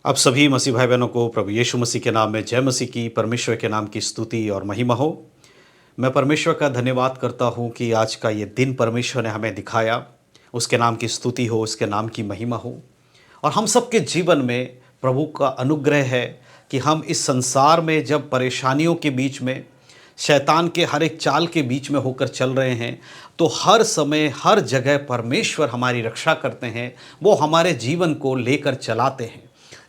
आप सभी मसीह भाई बहनों को प्रभु यीशु मसीह के नाम में जय मसीह की, परमेश्वर के नाम की स्तुति और महिमा हो। मैं परमेश्वर का धन्यवाद करता हूँ कि आज का ये दिन परमेश्वर ने हमें दिखाया। उसके नाम की स्तुति हो, उसके नाम की महिमा हो। और हम सबके जीवन में प्रभु का अनुग्रह है कि हम इस संसार में जब परेशानियों के बीच में, शैतान के हर एक चाल के बीच में होकर चल रहे हैं, तो हर समय हर जगह परमेश्वर हमारी रक्षा करते हैं। वो हमारे जीवन को लेकर चलाते हैं।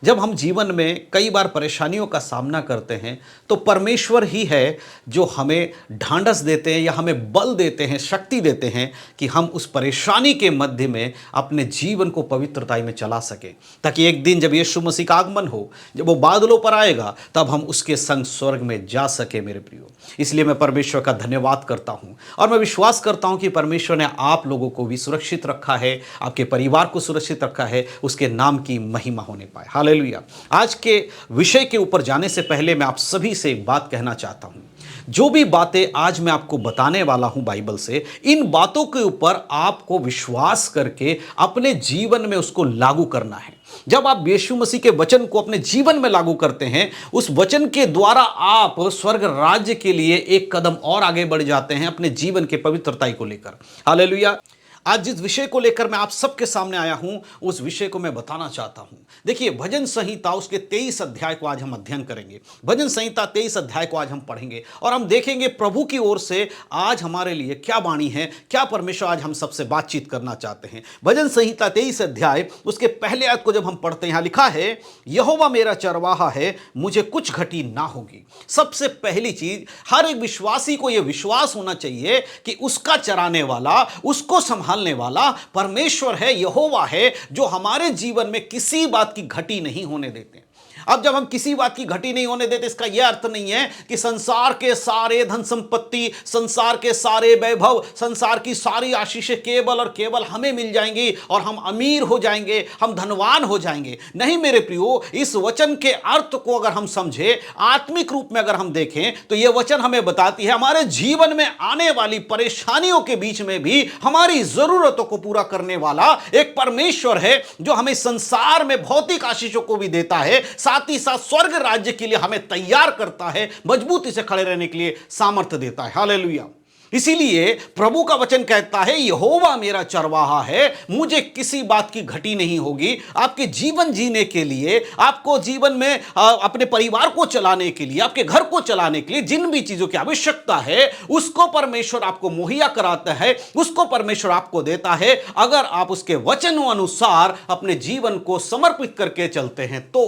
जब हम जीवन में कई बार परेशानियों का सामना करते हैं तो परमेश्वर ही है जो हमें ढांढस देते हैं या हमें बल देते हैं, शक्ति देते हैं कि हम उस परेशानी के मध्य में अपने जीवन को पवित्रता में चला सकें, ताकि एक दिन जब यीशु मसीह का आगमन हो, जब वो बादलों पर आएगा, तब हम उसके संग स्वर्ग में जा सके। मेरे प्रियो, इसलिए मैं परमेश्वर का धन्यवाद करता हूँ और मैं विश्वास करता हूँ कि परमेश्वर ने आप लोगों को भी सुरक्षित रखा है, आपके परिवार को सुरक्षित रखा है। उसके नाम की महिमा होने पाए। हालेलुया। आज के विषय के ऊपर जाने से पहले मैं आप सभी से एक बात कहना चाहता हूं। जो भी बातें आज मैं आपको बताने वाला हूं बाइबल से, इन बातों के ऊपर आपको विश्वास करके अपने जीवन में उसको लागू करना है। जब आप यीशु मसीह के वचन को अपने जीवन में लागू करते हैं, उस वचन के द्वारा आप स्वर्ग राज्य के लिए एक कदम और आगे बढ़ जाते हैं अपने जीवन के पवित्रता को लेकर। हालेलुया। आज जिस विषय को लेकर मैं आप सबके सामने आया हूं, उस विषय को मैं बताना चाहता हूं। देखिए, भजन संहिता उसके 23 अध्याय को आज हम अध्ययन करेंगे। भजन संहिता 23 अध्याय को आज हम पढ़ेंगे और हम देखेंगे प्रभु की ओर से आज हमारे लिए क्या वाणी है, क्या परमेश्वर आज हम सबसे बातचीत करना चाहते हैं। भजन संहिता 23 अध्याय उसके पहले आयत को जब हम पढ़ते हैं, यहां लिखा है, यहोवा मेरा चरवाहा है, मुझे कुछ घटी ना होगी। सबसे पहली चीज, हर एक विश्वासी को यह विश्वास होना चाहिए कि उसका चराने वाला, उसको संभालने वाला परमेश्वर है, यहोवा है, जो हमारे जीवन में किसी बात की घटी नहीं होने देते। अब जब हम किसी बात की घटी नहीं होने देते, इसका यह अर्थ नहीं है कि संसार के सारे धन संपत्ति, संसार के सारे वैभव, संसार की सारी आशीषें केवल और केवल हमें मिल जाएंगी और हम अमीर हो जाएंगे, हम धनवान हो जाएंगे। नहीं मेरे प्रियो, इस वचन के अर्थ को अगर हम समझे, आत्मिक रूप में अगर हम देखें, तो यह वचन हमें बताती है हमारे जीवन में आने वाली परेशानियों के बीच में भी हमारी जरूरतों को पूरा करने वाला एक परमेश्वर है, जो हमें संसार में भौतिक आशीषों को भी देता है, साथ ही साथ स्वर्ग राज्य के लिए हमें तैयार करता है, मजबूती से खड़े रहने के लिए सामर्थ्य देता है। हालेलुया। इसीलिए प्रभु का वचन कहता है, यहोवा मेरा चरवाहा है, मुझे किसी बात की घटी नहीं होगी। आपके जीवन जीने के लिए, आपको जीवन में अपने परिवार को चलाने के लिए, आपके घर को चलाने के लिए जिन भी चीजों की आवश्यकता है, उसको परमेश्वर आपको मुहैया कराता है, उसको परमेश्वर आपको देता है, अगर आप उसके वचनों अनुसार अपने जीवन को समर्पित करके चलते हैं तो।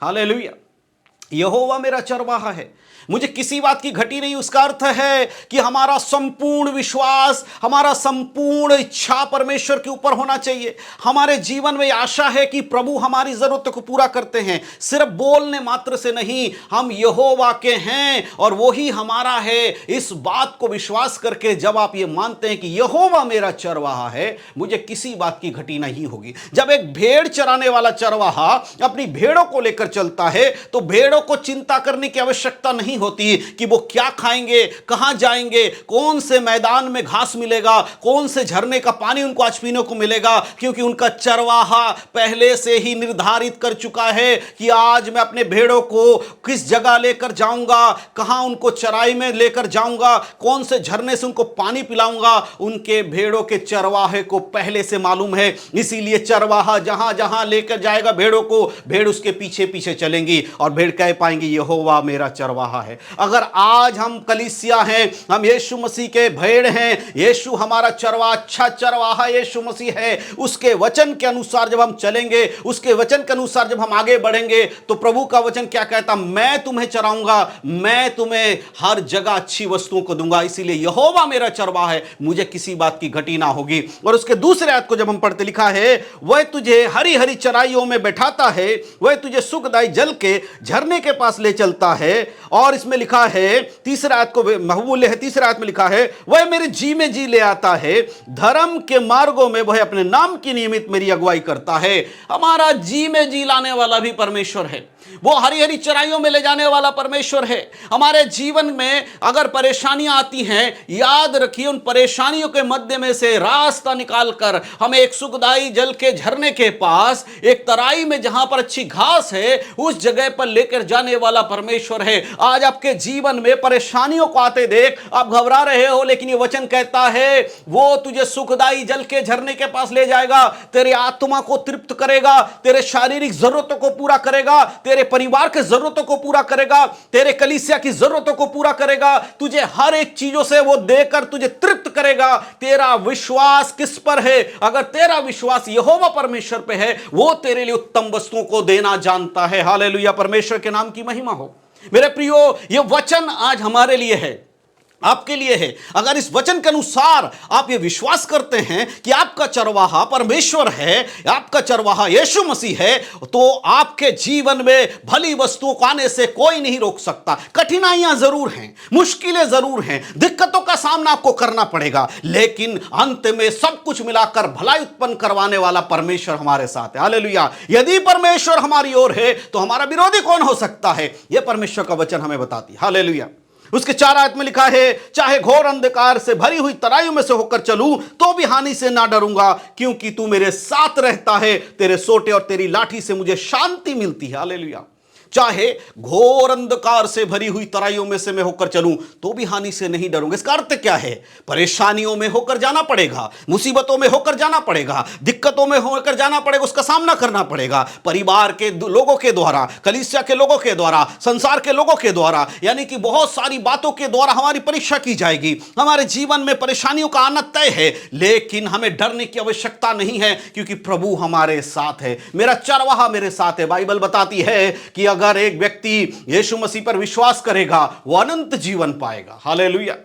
हालेलुया। यहोवा मेरा चरवाहा है, मुझे किसी बात की घटी नहीं। उसका अर्थ है कि हमारा संपूर्ण विश्वास, हमारा संपूर्ण इच्छा परमेश्वर के ऊपर होना चाहिए। हमारे जीवन में आशा है कि प्रभु हमारी जरूरतों को पूरा करते हैं, सिर्फ बोलने मात्र से नहीं। हम यहोवा के हैं और वो ही हमारा है। इस बात को विश्वास करके जब आप ये मानते हैं कि यहोवा मेरा चरवाहा है, मुझे किसी बात की घटी नहीं होगी। जब एक भेड़ चराने वाला चरवाहा अपनी भेड़ों को लेकर चलता है, तो भेड़ों को चिंता करने की आवश्यकता नहीं होती कि वो क्या खाएंगे, कहां जाएंगे, कौन से मैदान में घास मिलेगा, कौन से झरने का पानी उनको आज पीने को मिलेगा, क्योंकि उनका चरवाहा पहले से ही निर्धारित कर चुका है कि आज मैं अपने भेड़ों को किस जगह लेकर जाऊंगा, कहां उनको चराई में लेकर जाऊंगा, कौन से झरने से उनको पानी पिलाऊंगा। उनके भेड़ों के चरवाहे को पहले से मालूम है। इसीलिए चरवाहा जहां जहां लेकर जाएगा भेड़ों को, भेड़ उसके पीछे पीछे चलेंगी और भेड़ कह पाएंगी, यहोवा मेरा चरवाहा है। अगर आज हम कलीसिया हैं, हम यीशु मसीह के भेड़ हैं, यीशु हमारा चरवाहा, अच्छा चरवाहा यीशु मसीह है, उसके वचन के अनुसार जब हम चलेंगे, उसके वचन के अनुसार जब हम आगे बढ़ेंगे, तो प्रभु का वचन क्या कहता, मैं तुम्हें चराऊंगा, मैं तुम्हें हर जगह अच्छी वस्तुओं को दूंगा। इसीलिए यहोवा मेरा चरवाहा है, मुझे किसी बात की घटी ना होगी। और उसके दूसरे आयत को जब हम पढ़ते, लिखा है, वह तुझे हरी हरी चराइयों में बैठाता है, वह तुझे सुखदायी जल के झरने के पास ले चलता है। और इसमें लिखा है, तीसरा आयत को बहुमूल्य है, तीसरा आयत में लिखा है, वह मेरे जी में जी ले आता है, धर्म के मार्गों में वह अपने नाम की नियमित मेरी अगुवाई करता है। हमारा जी में जी लाने वाला भी परमेश्वर है। वो हरी हरी चराइयों में ले जाने वाला परमेश्वर है। हमारे जीवन में अगर परेशानियां आती हैं, याद रखिए उन परेशानियों के मध्य में से रास्ता निकालकर हमें एक सुखदाई जल के झरने के पास, एक तराई में जहां पर अच्छी घास है, उस जगह पर लेकर जाने वाला परमेश्वर है। आज आपके जीवन में परेशानियों को आते देख आप घबरा रहे हो, लेकिन ये वचन कहता है वो तुझे सुखदाई जल के झरने के पास ले जाएगा, तेरी आत्मा को तृप्त करेगा, तेरे शारीरिक जरूरतों को पूरा करेगा, तेरे परिवार के जरूरतों को पूरा करेगा, तेरे कलीसिया की जरूरतों को पूरा करेगा, तुझे हर एक चीजों से वो देकर तुझे तृप्त करेगा। तेरा विश्वास किस पर है? अगर तेरा विश्वास यहोवा परमेश्वर पे है, वो तेरे लिए उत्तम वस्तुओं को देना जानता है। हालेलुया, परमेश्वर के नाम की महिमा हो। मेरे प्रियो, ये वचन आज हमारे लिए है, आपके लिए है। अगर इस वचन के अनुसार आप ये विश्वास करते हैं कि आपका चरवाहा परमेश्वर है, आपका चरवाहा यीशु मसीह है, तो आपके जीवन में भली वस्तुओं को आने से कोई नहीं रोक सकता। कठिनाइयां जरूर हैं, मुश्किलें जरूर हैं, दिक्कतों का सामना आपको करना पड़ेगा, लेकिन अंत में सब कुछ मिलाकर भलाई उत्पन्न करवाने वाला परमेश्वर हमारे साथ है। हालेलुया। यदि परमेश्वर हमारी ओर है तो हमारा विरोधी कौन हो सकता है? यह परमेश्वर का वचन हमें बताती है। हालेलुया। उसके 4 आयत में लिखा है, चाहे घोर अंधकार से भरी हुई तराइयों में से होकर चलूं तो भी हानि से ना डरूंगा, क्योंकि तू मेरे साथ रहता है, तेरे सोटे और तेरी लाठी से मुझे शांति मिलती है। हालेलुया। चाहे घोर अंधकार से भरी हुई तराइयों में से मैं होकर चलूं तो भी हानि से नहीं डरूंगा। इसका अर्थ क्या है? परेशानियों में होकर जाना पड़ेगा, मुसीबतों में होकर जाना पड़ेगा, दिक्कतों में होकर जाना पड़ेगा, उसका सामना करना पड़ेगा। परिवार के लोगों के द्वारा, कलीसिया के लोगों के द्वारा, संसार के लोगों के द्वारा, यानी कि बहुत सारी बातों के द्वारा हमारी परीक्षा की जाएगी। हमारे जीवन में परेशानियों का आना तय है, लेकिन हमें डरने की आवश्यकता नहीं है, क्योंकि प्रभु हमारे साथ है, मेरा चरवाहा मेरे साथ है। बाइबल बताती है कि अगर एक व्यक्ति यीशु मसीह पर विश्वास करेगा वो अनंत जीवन पाएगा। हालेलुया।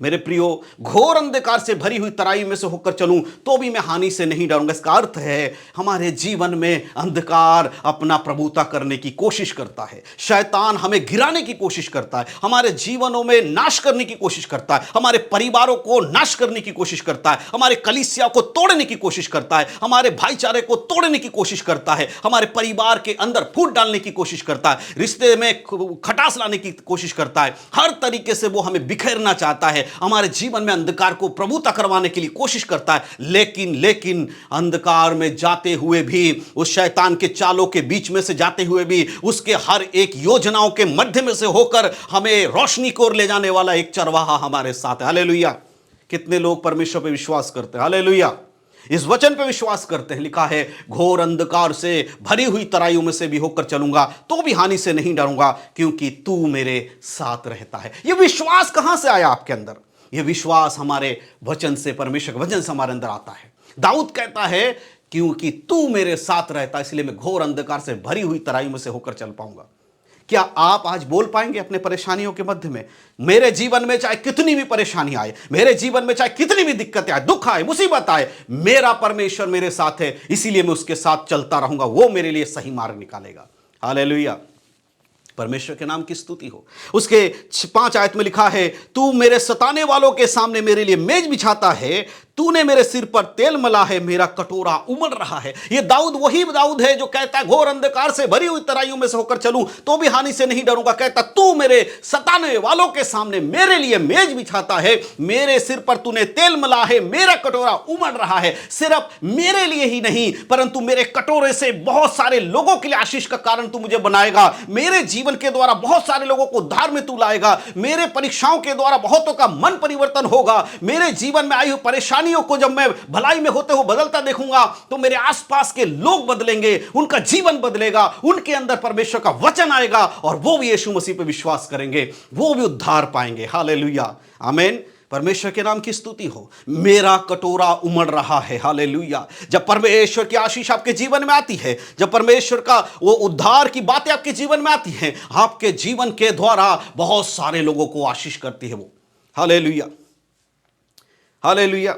मेरे प्रियो, घोर अंधकार से भरी हुई तराई में से होकर चलूं तो भी मैं हानि से नहीं डरूंगा। इसका अर्थ है हमारे जीवन में अंधकार अपना प्रभुता करने की कोशिश करता है, शैतान हमें गिराने की कोशिश करता है, हमारे जीवनों में नाश करने की कोशिश करता है, हमारे परिवारों को नाश करने की कोशिश करता है, हमारे कलीसिया को तोड़ने की कोशिश करता है, हमारे भाईचारे को तोड़ने की कोशिश करता है, हमारे परिवार के अंदर फूट डालने की कोशिश करता है, रिश्ते में खटास लाने की कोशिश करता है। हर तरीके से वो हमें बिखेरना चाहता है, हमारे जीवन में अंधकार को प्रभुता करवाने के लिए कोशिश करता है। लेकिन अंधकार में जाते हुए भी, उस शैतान के चालों के बीच में से जाते हुए भी, उसके हर एक योजनाओं के मध्य में से होकर हमें रोशनी की ओर ले जाने वाला एक चरवाहा हमारे साथ है। हालेलुया। कितने लोग परमेश्वर पर विश्वास करते हैं? हालेलुया। इस वचन पे विश्वास करते हैं। लिखा है, घोर अंधकार से भरी हुई तराइयों में से भी होकर चलूंगा तो भी हानि से नहीं डरूंगा, क्योंकि तू मेरे साथ रहता है। यह विश्वास कहां से आया आपके अंदर? यह विश्वास हमारे वचन से, परमेश्वर के वचन से हमारे अंदर आता है। दाऊद कहता है, क्योंकि तू मेरे साथ रहता है इसलिए मैं घोर अंधकार से भरी हुई तराइयों में से होकर चल पाऊंगा। क्या आप आज बोल पाएंगे अपने परेशानियों के मध्य में, मेरे जीवन में चाहे कितनी भी परेशानी आए, मेरे जीवन में चाहे कितनी भी दिक्कतें आए, दुख आए, मुसीबत आए, मेरा परमेश्वर मेरे साथ है, इसीलिए मैं उसके साथ चलता रहूंगा, वो मेरे लिए सही मार्ग निकालेगा। हालेलुया। परमेश्वर के नाम की स्तुति हो। उसके 5 आयत में लिखा है, तू मेरे सताने वालों के सामने मेरे लिए मेज बिछाता है, तूने मेरे सिर पर तेल मला है, मेरा कटोरा उमड़ रहा है। ये दाऊद वही दाऊद है जो कहता है, घोर अंधकार से भरी हुई तराइयों में से होकर चलूं तो भी हानि से नहीं डरूंगा। कहता, तू मेरे सताने वालों के सामने मेरे लिए मेज बिछाता है, मेरे सिर पर तूने तेल मला है, मेरा कटोरा उमड़ रहा है। सिर्फ मेरे लिए ही नहीं, परंतु मेरे कटोरे से बहुत सारे लोगों के लिए आशीष का कारण तू मुझे बनाएगा। मेरे जीवन के द्वारा बहुत सारे लोगों को उद्धार में तू लाएगा। मेरे परीक्षाओं के द्वारा बहुतों का मन परिवर्तन होगा। मेरे जीवन में आई हुई परेशानियों को जब मैं भलाई में होते हुए बदलता देखूंगा तो मेरे आसपास के लोग बदलेंगे, उनका जीवन बदलेगा, उनके अंदर परमेश्वर का वचन आएगा और वो भी यीशु मसीह पे विश्वास करेंगे, वो भी उद्धार पाएंगे। हालेलुया, आमीन। परमेश्वर के नाम की स्तुति हो। मेरा कटोरा उमड़ रहा है। हालेलुया। जब परमेश्वर की आशीष आपके जीवन में आती है, जब परमेश्वर का वो उद्धार की बातें आपके जीवन में आती हैं, आपके जीवन के द्वारा बहुत सारे लोगों को आशीष करती है वो। Hallelujah, hallelujah.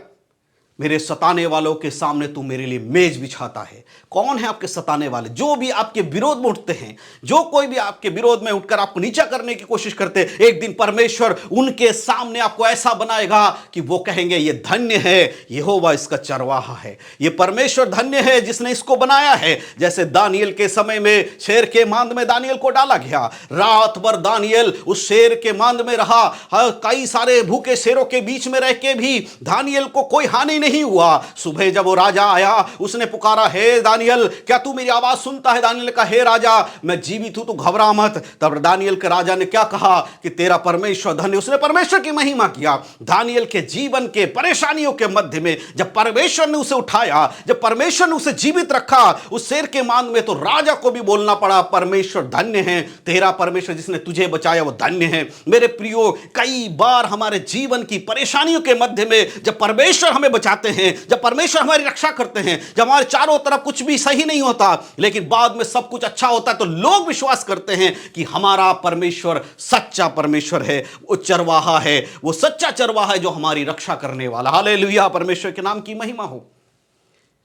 मेरे सताने वालों के सामने तू मेरे लिए मेज बिछाता है। कौन है आपके सताने वाले? जो भी आपके विरोध में उठते हैं, जो कोई भी आपके विरोध में उठकर आपको नीचा करने की कोशिश करते हैं, एक दिन परमेश्वर उनके सामने आपको ऐसा बनाएगा कि वो कहेंगे ये धन्य है, यहोवा इसका चरवाहा है, ये परमेश्वर धन्य है जिसने इसको बनाया है। जैसे दानियल के समय में शेर के मांद में दानियल को डाला गया, रात भर दानियल उस शेर के मांद में रहा, कई सारे भूखे शेरों के बीच में रह के भी दानियल को कोई हानि नहीं हुआ। सुबह जब वो राजा आया, उसने पुकारा, हे दानियल, क्या तू मेरी आवाज सुनता है? दानियल ने कहा, हे राजा, मैं जीवित हूं, तू घबरा मत। तब दानियल के राजा ने क्या कहा कि तेरा परमेश्वर धन्य। उसने परमेश्वर की महिमा किया। दानियल के जीवन के परेशानियों के मध्य में जब परमेश्वर ने उसे उठाया, जब परमेश्वर ने उसे जीवित रखा उस शेर के मांद में, तो राजा को भी बोलना पड़ा, परमेश्वर धन्य है, तेरा परमेश्वर जिसने तुझे बचाया वो धन्य है। मेरे प्रियो, कई बार हमारे जीवन की परेशानियों के मध्य में जब परमेश्वर हमें बचाते हैं, जब परमेश्वर हमारी रक्षा करते हैं, जब हमारे चारों तरफ कुछ भी सही नहीं होता लेकिन बाद में सब कुछ अच्छा होता है, तो लोग विश्वास करते हैं कि हमारा परमेश्वर सच्चा परमेश्वर है, वो चरवाहा है, वो सच्चा चरवाहा है जो हमारी रक्षा करने वाला। हालेलुया, परमेश्वर के नाम की महिमा हो।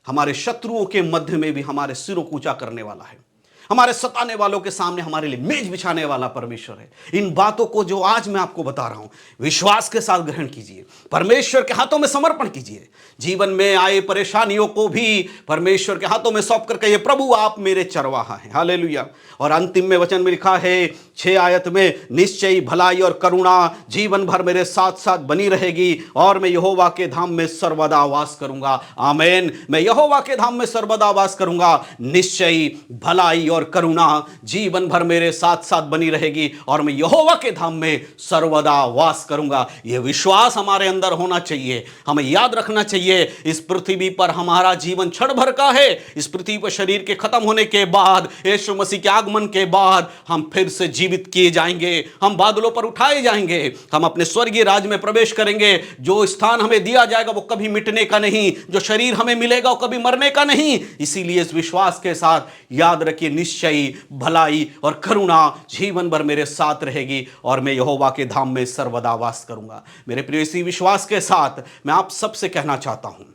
हमारे शत्रुओं के मध्य में भी हमारे सिरों को ऊंचा करने वाला है, हमारे सताने वालों के सामने हमारे लिए मेज बिछाने वाला परमेश्वर है। इन बातों को जो आज मैं आपको बता रहा हूं, विश्वास के साथ ग्रहण कीजिए, परमेश्वर के हाथों में समर्पण कीजिए। जीवन में आए परेशानियों को भी परमेश्वर के हाथों में सौंप कर कहिए, प्रभु आप मेरे चरवाहा हैं। हालेलुया। और अंतिम में वचन में लिखा है 6 आयत में, निश्चय भलाई और करुणा जीवन भर मेरे साथ साथ बनी रहेगी और मैं यहोवा के धाम में सर्वदा वास करूंगा। आमीन। मैं यहोवा के धाम में सर्वदा वास करूंगा। निश्चय भलाई और करुणा जीवन भर मेरे साथ साथ बनी रहेगी और मैं यहोवा के धाम में सर्वदा वास करूंगा। यह विश्वास हमारे अंदर होना चाहिए। हमें याद रखना चाहिए, इस पृथ्वी पर हमारा जीवन क्षण भर का है। इस पृथ्वी पर शरीर के खत्म होने के बाद, यीशु मसीह के आगमन के बाद हम फिर से जीवित किए जाएंगे, हम बादलों पर उठाए जाएंगे, हम अपने स्वर्गीय राज में प्रवेश करेंगे। जो स्थान हमें दिया जाएगा वो कभी मिटने का नहीं, जो शरीर हमें मिलेगा वो कभी मरने का नहीं। इसीलिए इस विश्वास के साथ याद रखिए, निश्चय भलाई और करुणा जीवन भर मेरे साथ रहेगी और मैं यहोवा के धाम में सर्वदा वास करूंगा। मेरे प्रिय, इसी विश्वास के साथ मैं आप सबसे कहना चाहता हूं,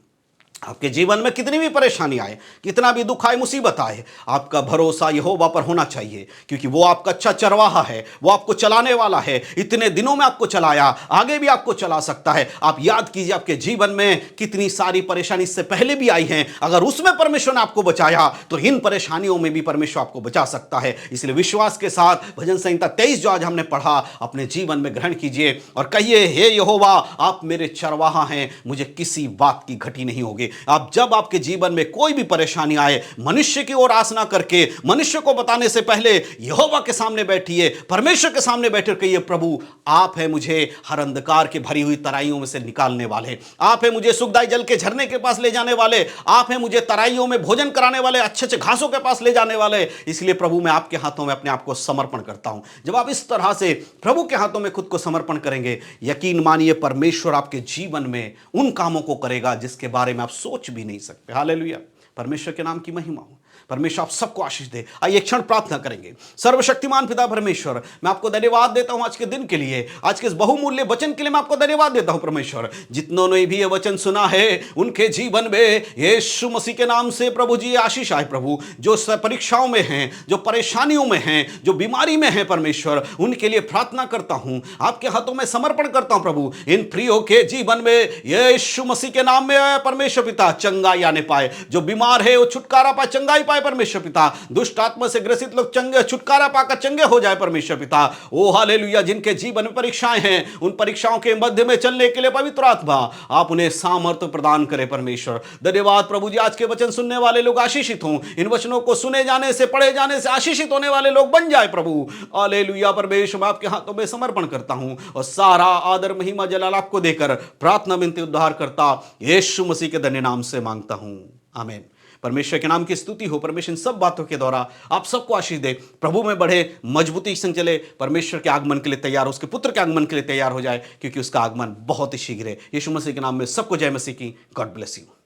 आपके जीवन में कितनी भी परेशानी आए, कितना भी दुख आए, मुसीबत आए, आपका भरोसा यहोवा पर होना चाहिए, क्योंकि वो आपका अच्छा चरवाहा है, वो आपको चलाने वाला है। इतने दिनों में आपको चलाया, आगे भी आपको चला सकता है। आप याद कीजिए, आपके जीवन में कितनी सारी परेशानी इससे पहले भी आई हैं, अगर उसमें परमेश्वर ने आपको बचाया तो इन परेशानियों में भी परमेश्वर आपको बचा सकता है। इसलिए विश्वास के साथ भजन संहिता 23 जो आज हमने पढ़ा, अपने जीवन में ग्रहण कीजिए और कहिए, हे यहोवा आप मेरे चरवाहा हैं, मुझे किसी बात की घटी नहीं होगी। आप जब आपके जीवन में कोई भी परेशानी आए, मनुष्य की ओर आस ना करके, मनुष्य को बताने से पहले यहोवा के सामने बैठिए, परमेश्वर के सामने बैठकर कहिए, प्रभु आप है मुझे हर अंधकार के भरी हुई तराइयों में से निकालने वाले, आप है मुझे सुखदायी जल के झरने के पास ले जाने वाले, आप है मुझे तराइयों में भोजन कराने वाले, अच्छे अच्छे घासों के पास ले जाने वाले। इसलिए प्रभु मैं आपके हाथों में अपने आप को समर्पण करता हूं। जब आप इस तरह से प्रभु के हाथों में खुद को समर्पण करेंगे, यकीन मानिए परमेश्वर आपके जीवन में उन कामों को करेगा जिसके बारे में आप सोच भी नहीं सकते। हालेलुया, परमेश्वर के नाम की महिमा हो। परमेश्वर आप सबको आशीष दे। आइए एक क्षण प्रार्थना करेंगे। सर्वशक्तिमान पिता परमेश्वर, मैं आपको धन्यवाद देता हूं आज के दिन के लिए, आज के इस बहुमूल्य वचन के लिए मैं आपको धन्यवाद देता हूं परमेश्वर। जितनों ने भी ये वचन सुना है, उनके जीवन में यीशु मसीह के नाम से प्रभु जी आशीष आए। प्रभु जो परीक्षाओं में हैं, जो परेशानियों में हैं, जो बीमारी में हैं परमेश्वर, उनके लिए प्रार्थना करता हूं, आपके हाथों में समर्पण करता हूं प्रभु। इन प्रियो के जीवन में यीशु मसीह के नाम में परमेश्वर पिता चंगाई आने पाए। जो बीमार है वो छुटकारा पाए, चंगाई पाए परमेश्वर पिता। दुष्ट आत्मा से ग्रसित लोग चंगे छुटकारा पाकर चंगे हो जाए परमेश्वर पिता। ओ हालेलुया, जिनके जीवन में परीक्षाएं हैं, उन परीक्षाओं के मध्य में चलने के लिए पवित्र आत्मा आप उन्हें सामर्थ्य प्रदान करें परमेश्वर। धन्यवाद प्रभु जी, आज के वचन सुनने वाले लोग आशीषित हों, इन वचनों को सुने जाने से, पढ़े जाने से आशीषित होने वाले लोग बन जाए प्रभु। हालेलुया, परमेश्वर मैं आपके हाथों में समर्पण करता हूं और सारा आदर महिमा जलाल आपको देकर प्रार्थना विनती उद्धार करता यीशु मसीह के धन्य नाम से मांगता हूं, आमीन। परमेश्वर के नाम की स्तुति हो। परमेश्वर इन सब बातों के द्वारा आप सबको आशीष दे, प्रभु में बढ़े, मजबूती संग चले, परमेश्वर के आगमन के लिए तैयार हो, उसके पुत्र के आगमन के लिए तैयार हो जाए, क्योंकि उसका आगमन बहुत ही शीघ्र है। यीशु मसीह के नाम में सबको जय मसीह की। God bless you.